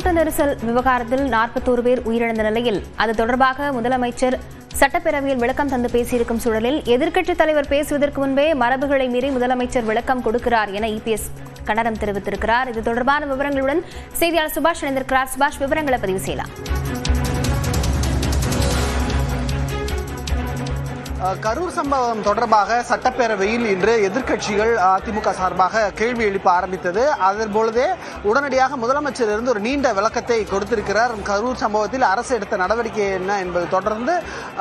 கூட்ட நெரிசல் விவகாரத்தில் 41 பேர் உயிரிழந்த நிலையில் அது தொடர்பாக முதலமைச்சர் சட்டப்பேரவையில் விளக்கம் தந்து பேசியிருக்கும் சூழலில் எதிர்க்கட்சித் தலைவர் பேசுவதற்கு முன்பே மரபுகளை மீறி முதலமைச்சர் விளக்கம் கொடுக்கிறார் என இபிஎஸ் கண்டனம் தெரிவித்திருக்கிறார். இது தொடர்பான விவரங்களுடன் செய்தியாளர் சுபாஷ் இணைந்திருக்கிறார். சுபாஷ், விவரங்களை பதிவு செய்யலாம். கரூர் சம்பவம் தொடர்பாக சட்டப்பேரவையில் இன்று எதிர்க்கட்சிகள் அதிமுக சார்பாக கேள்வி எழுப்ப ஆரம்பித்தது. அதன் பொழுதே உடனடியாக முதலமைச்சர் இருந்து ஒரு நீண்ட விளக்கத்தை கொடுத்திருக்கிறார். கரூர் சம்பவத்தில் அரசு எடுத்த நடவடிக்கை என்ன என்பது தொடர்ந்து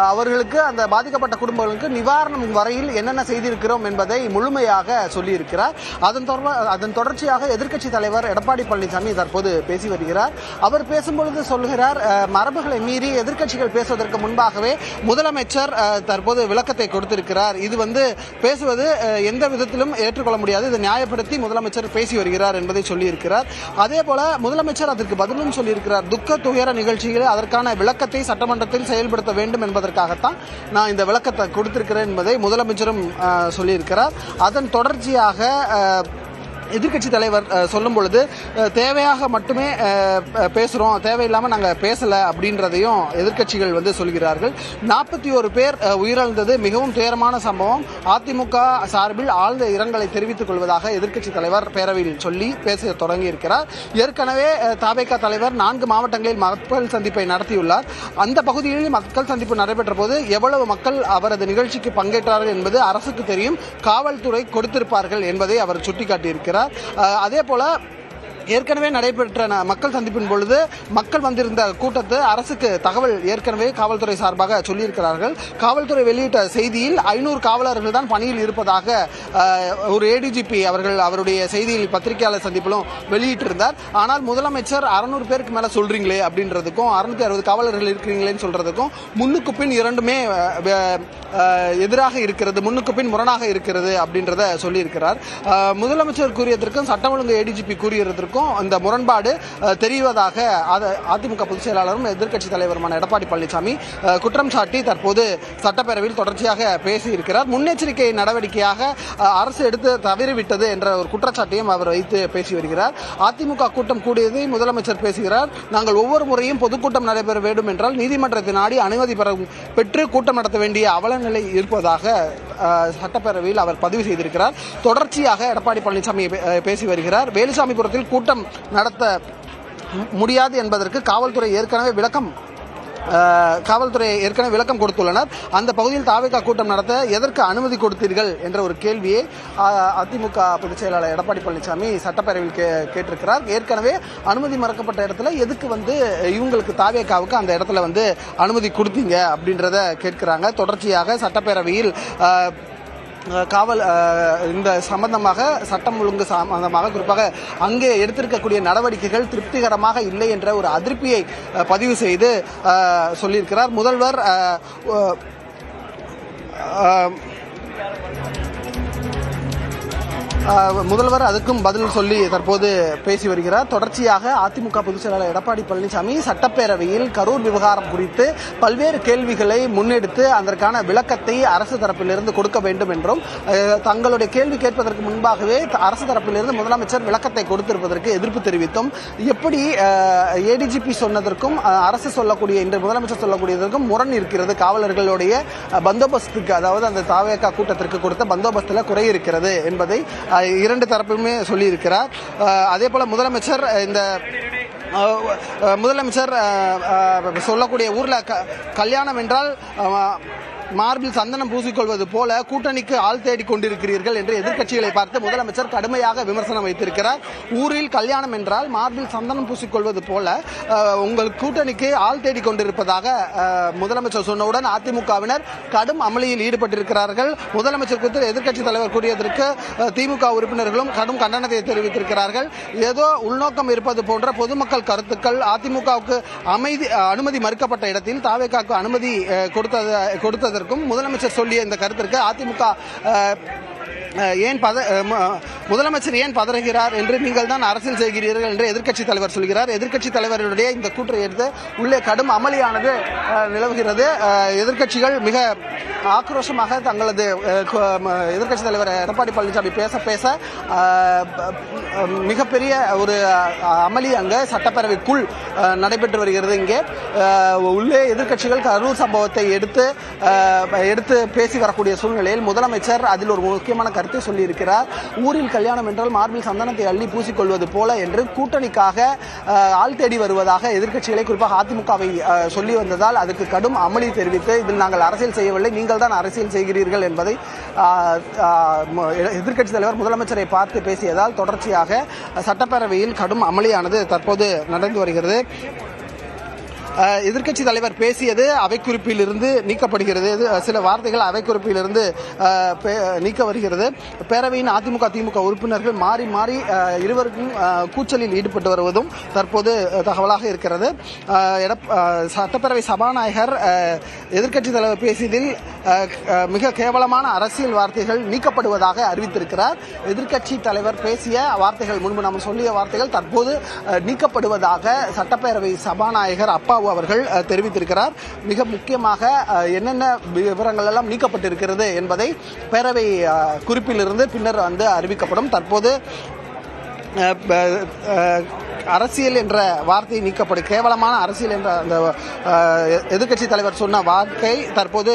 அவர்களுக்கு அந்த பாதிக்கப்பட்ட குடும்பங்களுக்கு நிவாரணம் வரையில் என்னென்ன செய்திருக்கிறோம் என்பதை முழுமையாக சொல்லியிருக்கிறார். அதன் தொடர்ச்சியாக எதிர்க்கட்சி தலைவர் எடப்பாடி பழனிசாமி தற்போது பேசி வருகிறார். அவர் பேசும்பொழுது சொல்கிறார், மரபுகளை மீறி எதிர்க்கட்சிகள் பேசுவதற்கு முன்பாகவே முதலமைச்சர் தற்போது விளக்கத்தை கொடுத்திருக்கிறார். இது பேசுவது எந்த விதத்திலும் ஏற்றுக்கொள்ள முடியாது, இதை நியாயப்படுத்தி முதலமைச்சர் பேசி வருகிறார் என்பதை சொல்லியிருக்கிறார். அதே போல முதலமைச்சர் அதற்கு பதிலும் சொல்லியிருக்கிறார். துக்க துயர நிகழ்ச்சிகளை அதற்கான விளக்கத்தை சட்டமன்றத்தில் செயல்படுத்த வேண்டும் என்பதற்காகத்தான் நான் இந்த விளக்கத்தை கொடுத்திருக்கிறேன் என்பதை முதலமைச்சரும் சொல்லியிருக்கிறார். அதன் தொடர்ச்சியாக எதிர்க்கட்சி தலைவர் சொல்லும் பொழுது தேவையாக மட்டுமே பேசுறோம், தேவையில்லாமல் நாங்கள் பேசல அப்படின்றதையும் எதிர்க்கட்சிகள் சொல்கிறார்கள். 41 பேர் உயிரிழந்தது மிகவும் துயரமான சம்பவம். அதிமுக சார்பில் ஆழ்ந்த இரங்கலை தெரிவித்துக் கொள்வதாக எதிர்க்கட்சி தலைவர் பேரவையில் சொல்லி பேச தொடங்கி இருக்கிறார். ஏற்கனவே தவேகா தலைவர் 4 மாவட்டங்களில் மக்கள் சந்திப்பை நடத்தியுள்ளார். அந்த பகுதியில் மக்கள் சந்திப்பு நடைபெற்ற போது எவ்வளவு மக்கள் அவரது நிகழ்ச்சிக்கு பங்கேற்றார்கள் என்பது அரசுக்கு தெரியும், காவல்துறை கொடுத்திருப்பார்கள் என்பதை அவர் சுட்டிக்காட்டியிருக்கிறார். அதே போல ஏற்கனவே நடைபெற்ற மக்கள் சந்திப்பின் பொழுது மக்கள் வந்திருந்த கூட்டத்தை அரசுக்கு தகவல் ஏற்கனவே காவல்துறை சார்பாக சொல்லியிருக்கிறார்கள். காவல்துறை வெளியிட்ட செய்தியில் 500 காவலர்கள் தான் பணியில் இருப்பதாக ஒரு ஏடிஜிபி அவருடைய செய்தியில் பத்திரிகையாளர் சந்திப்பிலும் வெளியிட்டிருந்தார். ஆனால் முதலமைச்சர் 600 பேருக்கு மேல சொல்றீங்களே அப்படின்றதுக்கும் 660 காவலர்கள் இருக்கிறீங்களேன்னு சொல்றதுக்கும் முன்னுக்கு பின் இரண்டுமே எதிராக இருக்கிறது, முன்னுக்கு பின் முரணாக இருக்கிறது அப்படின்றத சொல்லியிருக்கிறார். முதலமைச்சர் கூறியதற்கும் சட்டம் ஒழுங்கு ஏடிஜிபி கூறியதற்கும் இந்த முரண்பாடு தெரிவதாக அதிமுக பொதுச் செயலாளரும் எதிர்க்கட்சி தலைவருமான எடப்பாடி பழனிசாமி குற்றம் சாட்டி தற்போது சட்டப்பேரவையில் தொடர்ச்சியாக பேசியிருக்கிறார். முன்னெச்சரிக்கை நடவடிக்கையாக அரசு எடுத்து தவறிவிட்டது என்ற ஒரு குற்றச்சாட்டையும் அவர் வைத்து பேசி வருகிறார். அதிமுக கூட்டம் கூடியதை முதலமைச்சர் பேசுகிறார். நாங்கள் ஒவ்வொரு முறையும் பொதுக்கூட்டம் நடைபெற வேண்டும் என்றால் நீதிமன்றத்தை நாடி அனுமதி பெற்று கூட்டம் நடத்த வேண்டிய அவலநிலை இருப்பதாக சட்டப்பேரவையில் அவர் பதிவு செய்திருக்கிறார். தொடர்ச்சியாக எடப்பாடி பழனிசாமி பேசி வருகிறார். வேலுசாமிபுரத்தில் கூட்டம் நடத்த முடியாது என்பதற்கு காவல்துறை ஏற்கனவே விளக்கம் கொடுத்துள்ளனர். அந்த பகுதியில் தவேகா கூட்டம் நடத்த எதற்கு அனுமதி கொடுத்தீர்கள் என்ற ஒரு கேள்வியை அதிமுக பொதுச் செயலாளர் எடப்பாடி பழனிசாமி சட்டப்பேரவையில் கேட்டிருக்கிறார். ஏற்கனவே அனுமதி மறுக்கப்பட்ட இடத்துல எதுக்கு இவங்களுக்கு தவேகாவுக்கு அந்த இடத்துல அனுமதி கொடுத்தீங்க அப்படின்றத கேட்கிறாங்க. தொடர்ச்சியாக சட்டப்பேரவையில் இந்த சம்பந்தமாக சட்டம் ஒழுங்கு சம்பந்தமாக குறிப்பாக அங்கே எடுத்திருக்கக்கூடிய நடவடிக்கைகள் திருப்திகரமாக இல்லை என்ற ஒரு அதிருப்தியை பதிவு செய்து சொல்லியிருக்கிறார். முதல்வர் அதுக்கும் பதில் சொல்லி தற்போது பேசி வருகிறார். தொடர்ச்சியாக அதிமுக பொதுச் செயலாளர் எடப்பாடி பழனிசாமி சட்டப்பேரவையில் கரூர் விவகாரம் குறித்து பல்வேறு கேள்விகளை முன்னெடுத்து அதற்கான விளக்கத்தை அரசு தரப்பிலிருந்து கொடுக்க வேண்டும் என்றும் தங்களுடைய கேள்வி கேட்பதற்கு முன்பாகவே அரசு தரப்பிலிருந்து முதலமைச்சர் விளக்கத்தை கொடுத்திருப்பதற்கு எதிர்ப்பு தெரிவித்தும், எப்படி ஏடிஜிபி சொன்னதற்கும் அரசு சொல்லக்கூடிய இன்று முதலமைச்சர் சொல்லக்கூடியதற்கும் முரண் இருக்கிறது, காவலர்களுடைய பந்தோபஸ்துக்கு அதாவது அந்த தவேகா கூட்டத்திற்கு கொடுத்த பந்தோபஸ்தில் குறை இருக்கிறது என்பதை இரண்டு தரப்புமே சொல்லியிருக்கிறார். அதே போல முதலமைச்சர் சொல்லக்கூடிய ஊர்ல கல்யாணம் என்றால் மார்பில் சந்தனம் பூசிக்கொள்வது போல கூட்டணிக்கு ஆள் தேடி கொண்டிருக்கிறீர்கள் என்று எதிர்க்கட்சிகளை பார்த்து முதலமைச்சர் கடுமையாக விமர்சனம் வைத்திருக்கிறார். ஊரில் கல்யாணம் என்றால் மார்பில் சந்தனம் பூசிக்கொள்வது போல உங்கள் கூட்டணிக்கு ஆள் தேடி கொண்டிருப்பதாக முதலமைச்சர் சொன்னவுடன் அதிமுகவினர் கடும் அமளியில் ஈடுபட்டிருக்கிறார்கள். முதலமைச்சர் குறித்து எதிர்க்கட்சி தலைவர் கூறியதற்கு திமுக உறுப்பினர்களும் கடும் கண்டனத்தை தெரிவித்திருக்கிறார்கள். ஏதோ உள்நோக்கம் இருப்பது போன்ற பொதுமக்கள் கருத்துக்கள், அதிமுகவுக்கு அனுமதி மறுக்கப்பட்ட இடத்தில் தவேகாவுக்கு அனுமதி கொடுத்ததற்கும் முதலமைச்சர் சொல்லிய இந்த கருத்திற்கு அதிமுக முதலமைச்சர் ஏன் பதறுகிறார் என்று நீங்கள் தான் அரசியல் செய்கிறீர்கள் என்று எதிர்க்கட்சி தலைவர் சொல்கிறார். எதிர்க்கட்சி தலைவருடைய இந்த கூற்றை எடுத்து உள்ளே கடும் அமளியானது நிலவுகிறது. எதிர்க்கட்சிகள் மிக ஆக்ரோஷமாக தங்களது எதிர்க்கட்சி தலைவர் எடப்பாடி பழனிசாமி பேச மிகப்பெரிய ஒரு அமளி அங்கு சட்டப்பேரவைக்குள் நடைபெற்று வருகிறது. இங்கே உள்ளே எதிர்க்கட்சிகள் கரூர் சம்பவத்தை எடுத்து பேசி வரக்கூடிய சூழ்நிலையில் முதலமைச்சர் அதில் ஒரு முக்கியமான கருத்தை சொல்லியிருக்கிறார். ஊரில் கல்யாணம் என்றால் மார்பில் சந்தனத்தை அள்ளி பூசிக்கொள்வது போல என்று கூட்டணிக்காக ஆள் தேடி வருவதாக எதிர்க்கட்சிகளை குறிப்பாக அதிமுகவை சொல்லி வந்ததால் அதுக்கு கடும் அமளி தெரிவித்து இதில் நாங்கள் அரசியல் செய்யவில்லை, நீங்கள் தான் அரசியல் செய்கிறீர்கள் என்பதை எதிர்க்கட்சித் தலைவர் முதலமைச்சரை பார்த்து பேசியதால் தொடர்ச்சியாக சட்டப்பேரவையில் கடும் அமளியானது தற்போது நடந்து வருகிறது. எதிர்க்கட்சி தலைவர் பேசியது அவைக்குறிப்பிலிருந்து நீக்கப்படுகிறது. சில வார்த்தைகள் அவைக்குறிப்பிலிருந்து நீக்க வருகிறது. பேரவையின் அதிமுக திமுக உறுப்பினர்கள் மாறி மாறி இருவருக்கும் கூச்சலில் ஈடுபட்டு வருவதும் தற்போது தகவலாக இருக்கிறது. சட்டப்பேரவை சபாநாயகர் எதிர்க்கட்சி தலைவர் பேசியதில் மிக கேவலமான அரசியல் வார்த்தைகள் நீக்கப்படுவதாக அறிவித்திருக்கிறார். எதிர்க்கட்சி தலைவர் பேசிய வார்த்தைகள், முன்பு நாம் சொல்லிய வார்த்தைகள் தற்போது நீக்கப்படுவதாக சட்டப்பேரவை சபாநாயகர் அப்பா அவர்கள் தெரிவித்திருக்கிறார். மிக முக்கியமாக என்னென்ன விவரங்கள் எல்லாம் நீக்கப்பட்டிருக்கிறது என்பதை பேரவை குறிப்பிலிருந்து பின்னர் அறிவிக்கப்படும். தற்போது அரசியல் என்ற வார்த்தை நீக்கப்படும். கேவலமான அரசியல் என்ற அந்த எதிர்க்கட்சி தலைவர் சொன்ன வார்த்தை தற்போது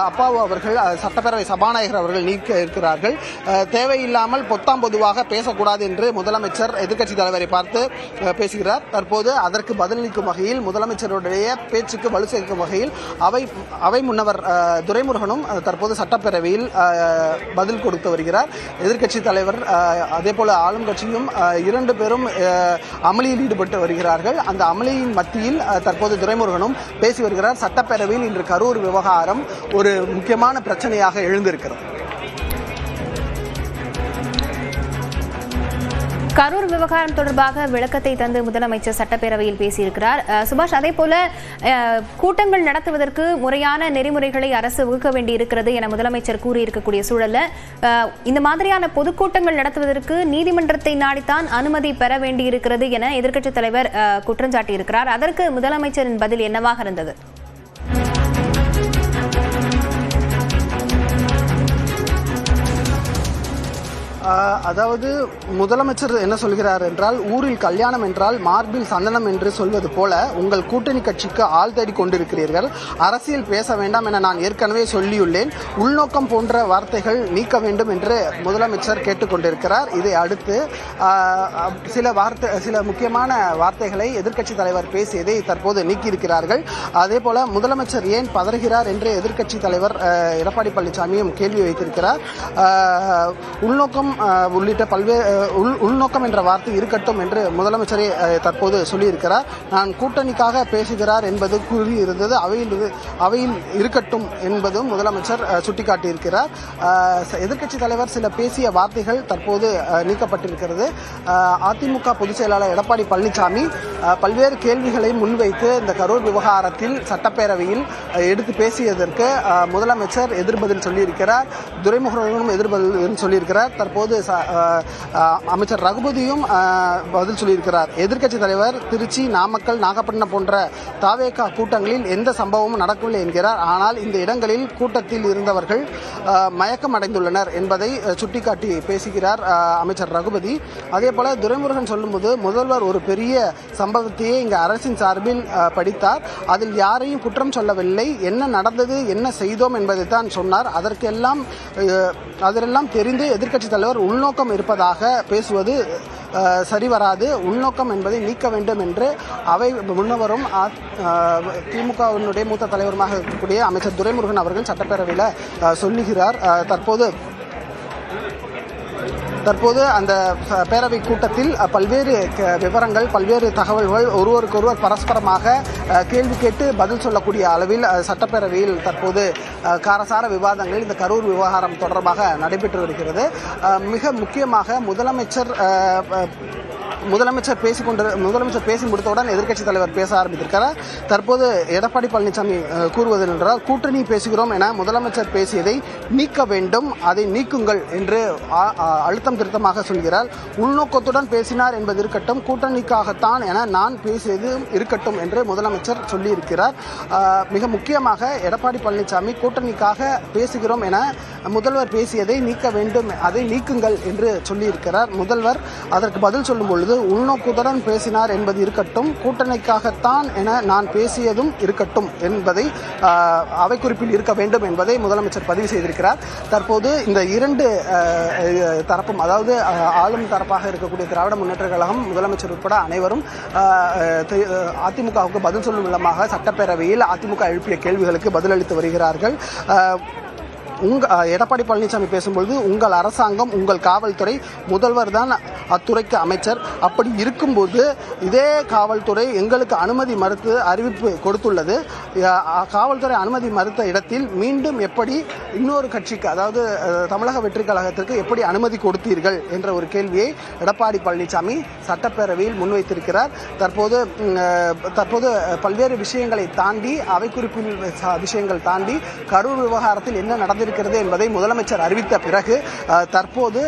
அப்பாவு அவர்கள் சட்டப்பேரவை சபாநாயகர் அவர்கள் நீக்க இருக்கிறார்கள். தேவையில்லாமல் பொத்தாம் பொதுவாக பேசக்கூடாது என்று முதலமைச்சர் எதிர்க்கட்சி தலைவரை பார்த்து பேசுகிறார். தற்போது அதற்கு பதிலளிக்கும் வகையில் முதலமைச்சருடைய பேச்சுக்கு வலு சேர்க்கும் வகையில் அவை முன்னவர் துரைமுருகனும் தற்போது சட்டப்பேரவையில் பதில் கொடுத்து வருகிறார். எதிர்க்கட்சி தலைவர் அதே போல ஆளும் கட்சியும் இரண்டு பேரும் அமளியில் ஈடுபட்டு வருகிறார்கள். அந்த அமளியின் மத்தியில் தற்போது துரைமுருகனும் பேசி வருகிறார். சட்டப்பேரவையில் இன்று கரூர் விவகாரம் ஒரு முக்கியமான பிரச்சனையாக எழுந்திருக்கிறது. கரூர் விவகாரம் தொடர்பாக விளக்கத்தை தந்து முதலமைச்சர் சட்டப்பேரவையில் பேசியிருக்கிறார். சுபாஷ், அதே போல கூட்டங்கள் நடத்துவதற்கு முறையான நெறிமுறைகளை அரசு வகுக்க வேண்டியிருக்கிறது என முதலமைச்சர் கூறியிருக்கக்கூடிய சூழல்ல இந்த மாதிரியான பொதுக்கூட்டங்கள் நடத்துவதற்கு நீதிமன்றத்தை நாடித்தான் அனுமதி பெற வேண்டியிருக்கிறது என எதிர்க்கட்சித் தலைவர் குற்றம் சாட்டியிருக்கிறார். அதற்கு முதலமைச்சரின் பதில் என்னவாக இருந்தது? அதாவது முதலமைச்சர் என்ன சொல்கிறார் என்றால், ஊரில் கல்யாணம் என்றால் மார்பில் சந்தனம் என்று சொல்வது போல உங்கள் கூட்டணி கட்சிக்கு ஆள் தேடி கொண்டிருக்கிறீர்கள். அரசியல் பேச வேண்டாம் என நான் ஏற்கனவே சொல்லியுள்ளேன். உள்நோக்கம் போன்ற வார்த்தைகள் நீக்க வேண்டும் என்று முதலமைச்சர் கேட்டுக்கொண்டிருக்கிறார். இதை அடுத்து சில முக்கியமான வார்த்தைகளை எதிர்க்கட்சி தலைவர் பேசியதை தற்போது நீக்கியிருக்கிறார்கள். அதே போல முதலமைச்சர் ஏன் பதறுகிறார் என்று எதிர்க்கட்சி தலைவர் எடப்பாடி பழனிசாமியும் கேள்வி வைத்திருக்கிறார். உள்நோக்கம் உள்ளிட்ட பல்வேறு உள்நோக்கம் என்ற வார்த்தை இருக்கட்டும் என்று முதலமைச்சரே தற்போது சொல்லியிருக்கிறார். நான் கூட்டணிக்காக பேசுகிறார் என்பது கூறியிருந்தது, அவையில் இருக்கட்டும் என்பதும் முதலமைச்சர் சுட்டிக்காட்டியிருக்கிறார். எதிர்க்கட்சி தலைவர் சில பேசிய வார்த்தைகள் தற்போது நீக்கப்பட்டிருக்கிறது. அதிமுக பொதுச் செயலாளர் எடப்பாடி பழனிசாமி பல்வேறு கேள்விகளை முன்வைத்து இந்த கரூர் விவகாரத்தில் சட்டப்பேரவையில் எடுத்து பேசியதற்கு முதலமைச்சர் எதிர்பதில் சொல்லியிருக்கிறார். துரைமுருகனும் எதிர்பதில் சொல்லியிருக்கிறார். தற்போது அமைச்சர் ரகுபதியும் பதில் சொல்லியிருக்கிறார். எதிர்க்கட்சி தலைவர் திருச்சி, நாமக்கல், நாகப்பட்டினம் போன்ற தாவேகா கூட்டங்களில் எந்த சம்பவமும் நடக்கவில்லை என்கிறார். ஆனால் இந்த இடங்களில் கூட்டத்தில் இருந்தவர்கள் மயக்கம் அடைந்துள்ளனர் என்பதை சுட்டிக்காட்டி பேசுகிறார் அமைச்சர் ரகுபதி. அதே போல துரைமுருகன் சொல்லும்போது முதல்வர் ஒரு பெரிய சம்பவத்தையே இங்கு அரசின் சார்பில் படித்தார். அதில் யாரையும் குற்றம் சொல்லவில்லை. என்ன நடந்தது, என்ன செய்தோம் என்பதைத்தான் சொன்னார். அதெல்லாம் தெரிந்து எதிர்க்கட்சி தலைவர் உள்நோக்கம் இருப்பதாக பேசுவது சரிவராது. உள்நோக்கம் என்பதை நீக்க வேண்டும் என்று அவை முன்னவரும் திமுகவினுடைய மூத்த தலைவருமாக இருக்கக்கூடிய அமைச்சர் துரைமுருகன் அவர்கள் சட்டப்பேரவையில் சொல்லுகிறார். தற்போது அந்த பேரவை கூட்டத்தில் பல்வேறு விவரங்கள், பல்வேறு தகவல்கள் ஒருவருக்கொருவர் பரஸ்பரமாக கேள்வி கேட்டு பதில் சொல்லக்கூடிய அளவில் சட்டப்பேரவையில் தற்போது காரசார விவாதங்கள் இந்த கரூர் விவகாரம் தொடர்பாக நடைபெற்று வருகிறது. மிக முக்கியமாக முதலமைச்சர் முதலமைச்சர் பேசி முடித்தவுடன் எதிர்க்கட்சித் தலைவர் பேச ஆரம்பித்திருக்கிறார். தற்போது எடப்பாடி பழனிசாமி கூறுவது என்றால், கூட்டணி பேசுகிறோம் என முதலமைச்சர் பேசியதை நீக்க வேண்டும், அதை நீக்குங்கள் என்று அழுத்தம் திருத்தமாக சொல்கிறார். உள்நோக்கத்துடன் பேசினார் என்பது இருக்கட்டும், கூட்டணிக்காகத்தான் என நான் பேசியது இருக்கட்டும் என்று முதலமைச்சர் சொல்லியிருக்கிறார். மிக முக்கியமாக எடப்பாடி பழனிசாமி கூட்டணிக்காக பேசுகிறோம் என முதல்வர் பேசியதை நீக்க வேண்டும், அதை நீக்குங்கள் என்று சொல்லியிருக்கிறார். முதல்வர் அதற்கு பதில் சொல்லும் பொழுது, உள்நோக்குடன் பேசினார் என்பது இருக்கட்டும், கூட்டணிக்காகத்தான் என நான் பேசியதும் இருக்கட்டும் என்பதை அவை குறிப்பில் இருக்க வேண்டும் என்பதை முதலமைச்சர் பதிவு செய்திருக்கிறார். தற்போது இந்த இரண்டு தரப்பும், அதாவது ஆளும் தரப்பாக இருக்கக்கூடிய திராவிட முன்னேற்ற கழகம், முதலமைச்சர் உட்பட அனைவரும் அதிமுகவுக்கு பதில் சொல்லும் விதமாக சட்டப்பேரவையில் அதிமுக எழுப்பிய கேள்விகளுக்கு பதிலளித்து வருகிறார்கள். எடப்பாடி பழனிசாமி பேசும்பொழுது, உங்கள் அரசாங்கம், உங்கள் காவல்துறை, முதல்வர் தான் அத்துறைக்கு அமைச்சர். அப்படி இருக்கும்போது இதே காவல்துறை எங்களுக்கு அனுமதி மறுத்து அறிவிப்பு கொடுத்துள்ளது. காவல்துறை அனுமதி மறுத்த இடத்தில் மீண்டும் எப்படி இன்னொரு கட்சிக்கு, அதாவது தமிழக வெற்றி கழகத்திற்கு எப்படி அனுமதி கொடுத்தீர்கள் என்ற ஒரு கேள்வியை எடப்பாடி பழனிசாமி சட்டப்பேரவையில் முன்வைத்திருக்கிறார். தற்போது பல்வேறு விஷயங்களை தாண்டி, அவை குறிப்பில் விஷயங்கள் தாண்டி கரூர் விவகாரத்தில் என்ன நடந்திருக்கிறது என்பதை முதலமைச்சர் அறிவித்த பிறகு தற்போது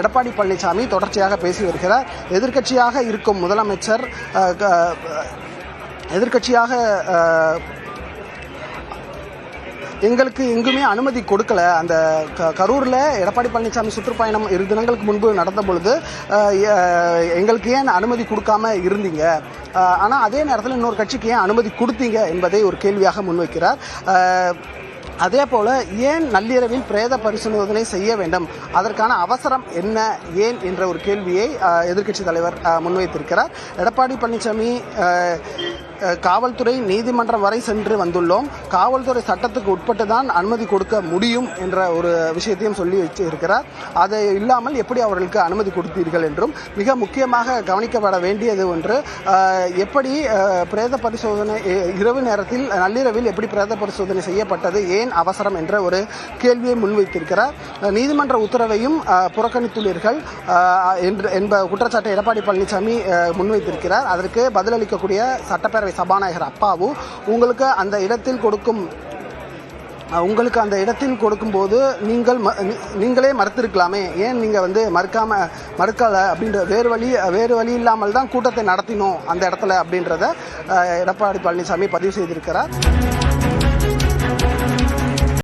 எடப்பாடி பழனிசாமி தொடர்ச்சியாக பேசி வருகிறார். எதிர்க்கட்சியாக இருக்கும் முதலமைச்சர் எங்களுக்கு எங்குமே அனுமதி கொடுக்கல. அந்த கரூரில் எடப்பாடி பழனிசாமி சுற்றுப்பயணம் 2 தினங்களுக்கு முன்பு நடந்த பொழுது எங்களுக்கு ஏன் அனுமதி கொடுக்காம இருந்தீங்க, ஆனால் அதே நேரத்தில் இன்னொரு கட்சிக்கு ஏன் அனுமதி கொடுத்தீங்க என்பதை ஒரு கேள்வியாக முன்வைக்கிறார். அதே போல, ஏன் நள்ளிரவில் பிரேத பரிசோதனை செய்ய வேண்டும், அதற்கான அவசரம் என்ன, ஏன் என்ற ஒரு கேள்வியை எதிர்க்கட்சி தலைவர் முன்வைத்திருக்கிறார். எடப்பாடி பழனிசாமி, காவல்துறை நீதிமன்றம் வரை சென்று வந்துள்ளோம், காவல்துறை சட்டத்துக்கு உட்பட்டு தான் அனுமதி கொடுக்க முடியும் என்ற ஒரு விஷயத்தையும் சொல்லி வச்சிருக்கிறார். அது இல்லாமல் எப்படி அவர்களுக்கு அனுமதி கொடுத்தீர்கள் என்றும், மிக முக்கியமாக கவனிக்கப்பட வேண்டியது ஒன்று, எப்படி பிரேத பரிசோதனை இரவு நேரத்தில், நள்ளிரவில் எப்படி பிரேத பரிசோதனை செய்யப்பட்டது, ஏன் அவசரம் என்ற ஒரு கேள்வியை முன்வைத்திருக்கிறார். நீதிமன்ற உத்தரவையும் புறக்கணித்துள்ளீர்கள் என்ப குற்றச்சாட்டை எடப்பாடி பழனிசாமி முன்வைத்திருக்கிறார். அதற்கு பதிலளிக்கக்கூடிய சட்டப்பேரவை சபாநாயகர் அப்பாவு, உங்களுக்கு அந்த இடத்தில் கொடுக்கும்போது நீங்களே மறுத்திருக்கலாமே, ஏன் நீங்க மறுக்கல அப்படின்ற வேறு வழி இல்லாமல் தான் கூட்டத்தை நடத்தினோம் அந்த இடத்துல அப்படின்றத எடப்பாடி பழனிசாமி பதிவு செய்திருக்கிறார்.